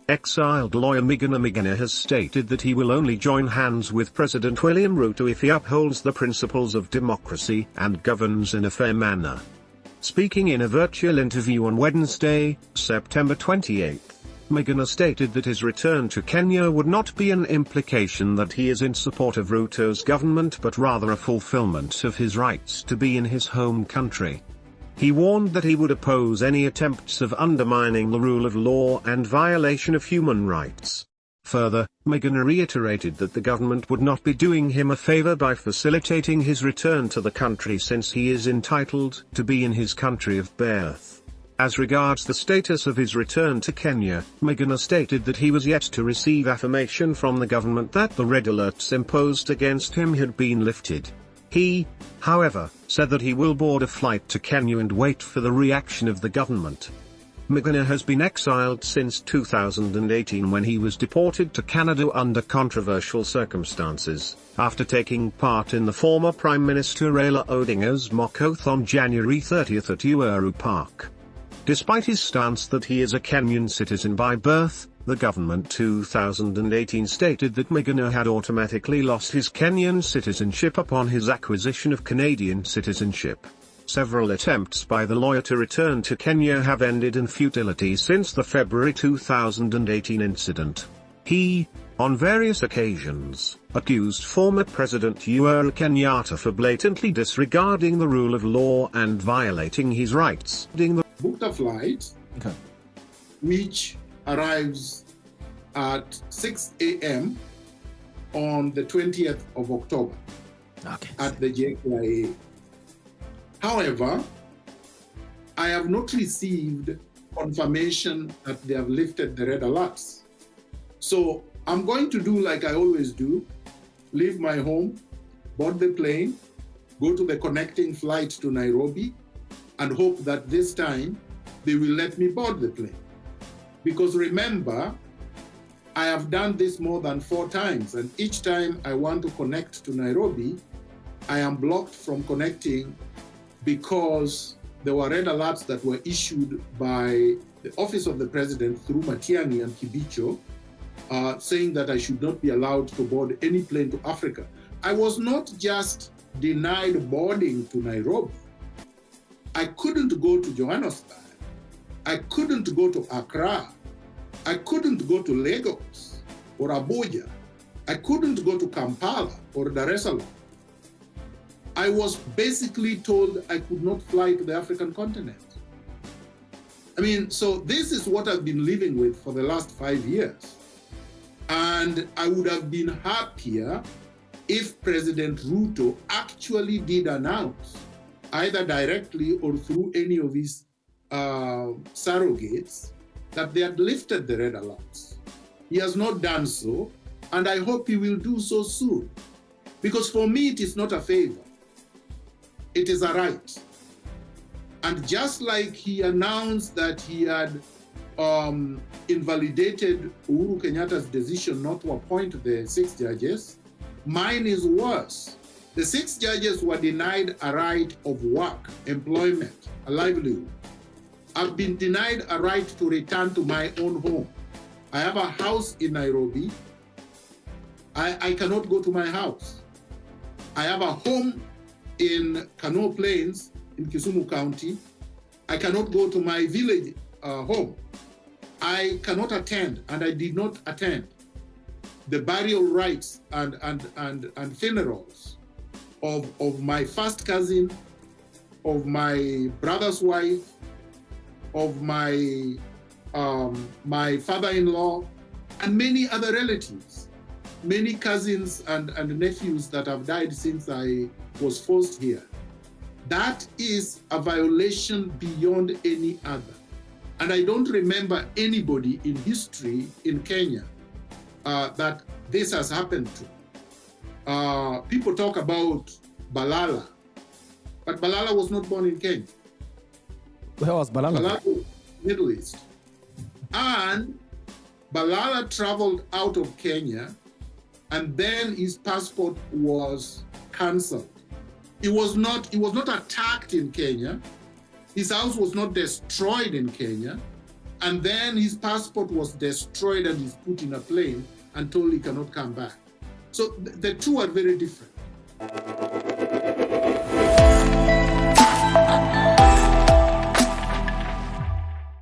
Exiled lawyer Miguna has stated that he will only join hands with President William Ruto if he upholds the principles of democracy and governs in a fair manner. Speaking in a virtual interview on Wednesday, September 28, Miguna stated that his return to Kenya would not be an implication that he is in support of Ruto's government but rather a fulfillment of his rights to be in his home country. He warned that he would oppose any attempts of undermining the rule of law and violation of human rights. Further, Miguna reiterated that the government would not be doing him a favor by facilitating his return to the country since he is entitled to be in his country of birth. As regards the status of his return to Kenya, Miguna stated that he was yet to receive affirmation from the government that the red alerts imposed against him had been lifted. He, however, said that he will board a flight to Kenya and wait for the reaction of the government. Miguna has been exiled since 2018 when he was deported to Canada under controversial circumstances, after taking part in the former Prime Minister Raila Odinga's mock-oath on January 30 at Uhuru Park. Despite his stance that he is a Kenyan citizen by birth, the government 2018 stated that Miguna had automatically lost his Kenyan citizenship upon his acquisition of Canadian citizenship. Several attempts by the lawyer to return to Kenya have ended in futility since the February 2018 incident. He, on various occasions, accused former President Uhuru Kenyatta for blatantly disregarding the rule of law and violating his rights. Booked a flight, which arrives at 6 a.m. on the 20th of October at the JKIA. However, I have not received confirmation that they have lifted the red alerts. So I'm going to do like I always do, leave my home, board the plane, go to the connecting flight to Nairobi, and hope that this time they will let me board the plane. Because remember, I have done this more than 4 times, and each time I want to connect to Nairobi, I am blocked from connecting because there were red alerts that were issued by the Office of the President through Matiang'i and 𝗔𝗕𝗢𝗄𝘃, saying that I should not be allowed to board any plane to Africa. I was not just denied boarding to Nairobi. I couldn't go to Johannesburg. I couldn't go to Accra. I couldn't go to Lagos or Abuja. I couldn't go to Kampala or Dar es Salaam. I was basically told I could not fly to the African continent. I mean, so this is what I've been living with for the last 5 years. And I would have been happier if President Ruto actually did announce, either directly or through any of his surrogates, that they had lifted the red alerts. He has not done so, and I hope he will do so soon. Because for me, it is not a favor. It is a right. And just like he announced that he had invalidated Uhuru Kenyatta's decision not to appoint the 6 judges, mine is worse. The 6 judges were denied a right of work, employment, a livelihood. I've been denied a right to return to my own home. I have a house in Nairobi. I cannot go to my house. I have a home in Kano Plains in Kisumu County. I cannot go to my village home. I cannot attend, and I did not attend, the burial rites and funerals of my first cousin, of my brother's wife, of my my father-in-law, and many other relatives, many cousins and nephews that have died since I was forced here. That is a violation beyond any other. And I don't remember anybody in history in Kenya that this has happened to. People talk about Balala, but Balala was not born in Kenya. Where was Balala? Balala was Middle East. And Balala traveled out of Kenya, and then his passport was cancelled. He was not attacked in Kenya. His house was not destroyed in Kenya. And then his passport was destroyed and he's put in a plane and told he cannot come back. So the two are very different.